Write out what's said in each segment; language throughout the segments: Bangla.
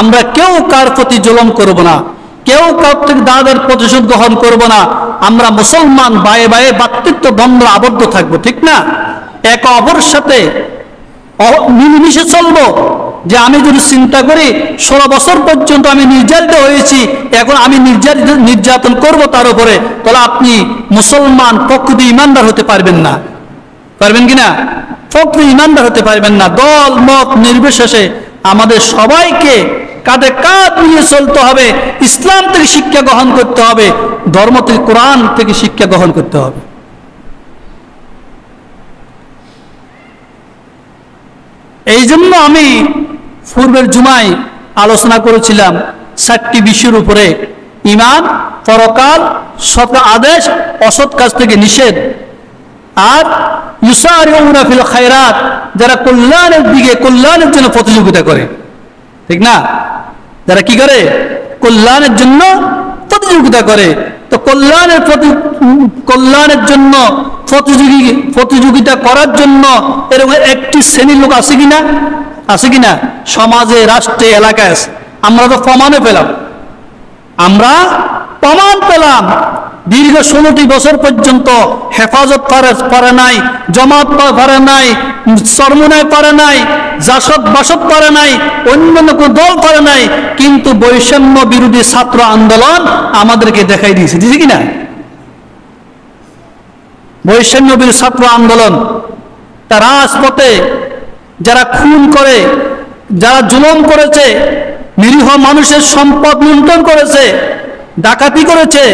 আমরা কেউ কার প্রতি জুলুম করব না, কেউ কার থেকে দাদার প্রতিশোধ গ্রহণ করব না। আমরা মুসলমান ভাইয়ে ভাইয়ে ভ্রাতৃত্ব বন্ধ আবদ্ধ থাকবো, ঠিক না? একে অপরের সাথে মিলেমিশে চলবো। যে আমি যদি চিন্তা করি 16 বছর পর্যন্ত আমি নির্যাতিত হয়েছি, এখন আমি নির্যাতন করব তার উপরে, তাহলে আপনি মুসলমান প্রকৃত ইমানদার হতে পারবেন না। পারবেন কিনা? প্রকৃত ইমানদার হতে পারবেন না। দল মত নির্বিশেষে আমাদের সবাইকে কাঁধে কাঁধ নিয়ে চলতে হবে। ইসলাম থেকে শিক্ষা গ্রহণ করতে হবে, ধর্ম থেকে কোরআন থেকে শিক্ষা গ্রহণ করতে হবে। এই জন্য আমি পূর্বের জুমায় আলোচনা করেছিলাম 4টি বিষয়ের উপরে: ঈমান, পরকাল, সৎ আদেশ, অসৎ কাজ থেকে নিষেধ, আর ইউসারিউনা ফিল খায়রাত, যারা কল্যাণের দিকে, কল্যাণের জন্য প্রতিযোগিতা করে, ঠিক না? যারা কি করে? কল্যাণের জন্য প্রতিযোগিতা করে। তো কল্যাণের জন্য প্রতিযোগিতা করার জন্য এরকম একটি শ্রেণীর লোক আছে কিনা? আছে কিনা? সমাজে, রাষ্ট্রে, এলাকায় আছে। আমরা তো প্রমাণে পেলাম, আমরা প্রমাণ পেলাম। দীর্ঘ 16টি বছর পর্যন্ত হেফাজত পারে নাই, জমাত পারে নাই, চরমুনায় পারে নাই, জাসদ বাসদ পারে নাই, অন্যান্য কোনো দল পারে নাই, কিন্তু বৈষম্য বিরোধী ছাত্র আন্দোলন আমাদেরকে দেখাই দিয়েছে, দিয়েছে কিনা? বৈষম্য বিরোধী ছাত্র আন্দোলন, তার রাজপথে যারা খুন করে, যারা জুলুম করেছে, নিরীহ মানুষের সম্পদ লুণ্ঠন করেছে, ডাকাতি করেছে,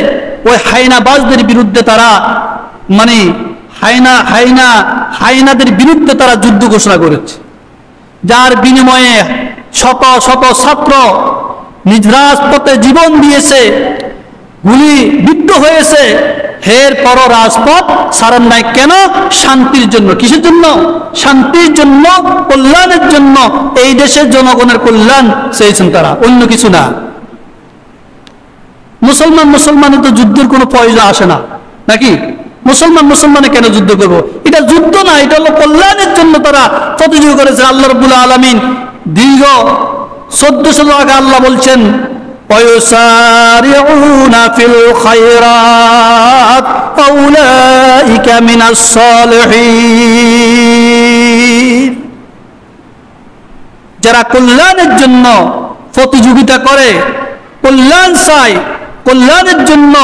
ওই হাইনাবাজদের বিরুদ্ধে তারা হাইনাদের বিরুদ্ধে তারা যুদ্ধ ঘোষণা করেছে, যার বিনিময়ে শত শত ছাত্র নিজ রাজপথে জীবন দিয়েছে, গুলিবিদ্ধ হয়েছে। এরপর রাজপথ ছাড়েন নাই কেন? শান্তির জন্য। কিসের জন্য? শান্তির জন্য, কল্যাণের জন্য। এই দেশের জনগণের কল্যাণ চেয়েছেন তারা, অন্য কিছু না। মুসলমানের তো যুদ্ধের কোনো প্রয়োজন আসে না, নাকি? মুসলমানে কেন যুদ্ধ করবো? এটা যুদ্ধ না, এটা হলো কল্যাণের জন্য তারা প্রতিযোগিতা করেছে। আল্লাহ রাব্বুল আলামিন দীর্ঘ 1400 আগে আল্লাহ বলছেন, وَيُسَارِعُونَ فِي الْخَيْرَاتِ أُولَئِكَ مِنَ الصَّالِحِينَ। যারা কল্যাণের জন্য প্রতিযোগিতা করে, কল্যাণ চায়, কল্যাণের জন্য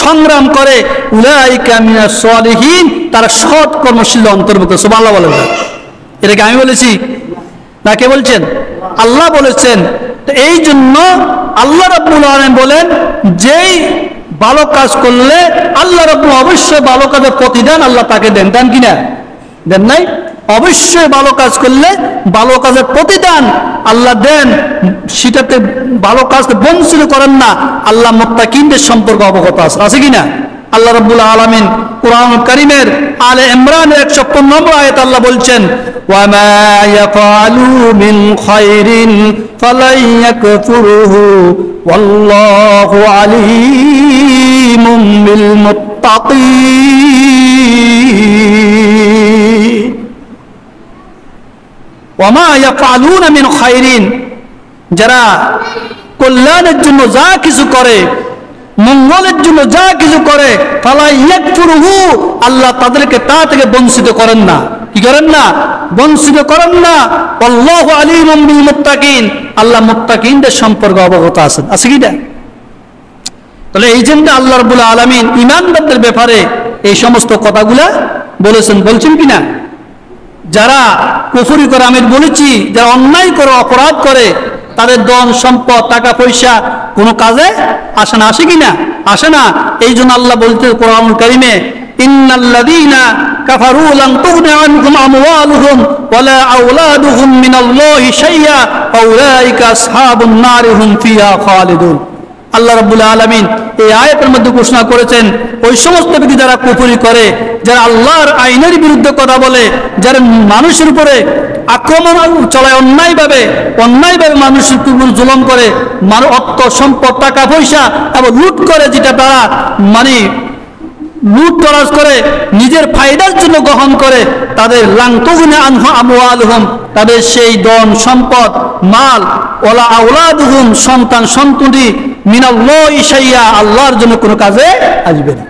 সংগ্রাম করে, উলাইকা মিনাস সালিহিন, তারা সৎ কর্মশীল অন্তর্ভুক্ত। সুবহানাল্লাহ বলেন। এটা কি আমি বলেছি না কে বলছেন? আল্লাহ বলেছেন। তো এই জন্য আল্লাহ রাব্বুল আলামিন বলেন, যেই ভালো কাজ করলে আল্লাহ রাব্বুল অবশ্যই ভালো কাজের প্রতিদান আল্লাহ তাকে দেন। দেন কিনা? দেন নাই? অবশ্যই ভালো কাজ করলে ভালো কাজের প্রতিদান আল্লাহ দেন, সেটাতে ভালো কাজ বঞ্চিত করেন না। আল্লাহ মুত্তাকিনদের সম্পর্কে অবগত আছে কিনা? আল্লাহ রাব্বুল আলামিন কুরআন কারীমের আলে ইমরানের 115 নম্বর আয়াত আল্লাহ বলছেন, ওয়া মা ইয়াফআলু মিন খায়রিন ফালাই ইয়াকফুরুহু ওয়াল্লাহু আলীমুম বিল মুত্তাকিন। ওয়া মা ইয়াফআলুনা মিন খায়রিন, যারা কল্যাণের জন্য যা কিছু করে, মঙ্গলের জন্য যা কিছু করে, ফালা ইয়াকফুরুহু, আল্লাহ তাদেরকে তা থেকে বঞ্চিত করেন না। কি করেন না? বঞ্চিত করেন না। আল্লাহু আলীমুম বিল মুত্তাকিন, আল্লাহ মুত্তাকিনদের সম্পর্কে অবগত আছেন। আছে কি না? তাহলে এই জন্য আল্লাহ রাব্বুল আলামিন ঈমানদারদের ব্যাপারে এই সমস্ত কথাগুলা বলেছেন। বলছেন কিনা? যারা কুফরি করে, আমি বলেছি, যারা অন্যায় করে, অপরাধ করে, তাদের ধন সম্পদ, টাকা পয়সা কোনো কাজে আসে না। আসে কিনা? আসে না। এই জন্য আল্লাহ বলতে কোরআনুল কারীমে, ইন্নাল্লাযীনা কাফারু লান তুগনি আনহুম আমওয়ালুহুম ওয়ালা আওলাদুহুম মিনাল্লাহি শাইআ আউলাইকা আসহাবুন নারি হুম ফিহা খালিদুন। আল্লাহ রাব্বুল আলামিন এই আয়াতের মধ্যে ঘোষণা করেছেন, ওই সমস্ত ব্যক্তি যারা কুফরি করে, যারা আল্লাহর আইনের বিরুদ্ধে কথা বলে, যারা মানুষের উপরে আক্রমণ চলায়, অন্যায়ভাবে মানুষের উপর জুলুম করে, অর্থ সম্পদ, টাকা পয়সা এবং লুট করে, যেটা তারা লুটতরাজ করে নিজের ফায়দার জন্য গ্রহণ করে, তাদের লাং তুগনি আনহু আমওয়ালুহুম, তাদের সেই ধন সম্পদ মাল ওয়ালা আওলাদুহুম, সন্তান সন্ততি মিনাল্লাহি শাইআ, আল্লাহর জন্য কোনো কাজে আসবে না।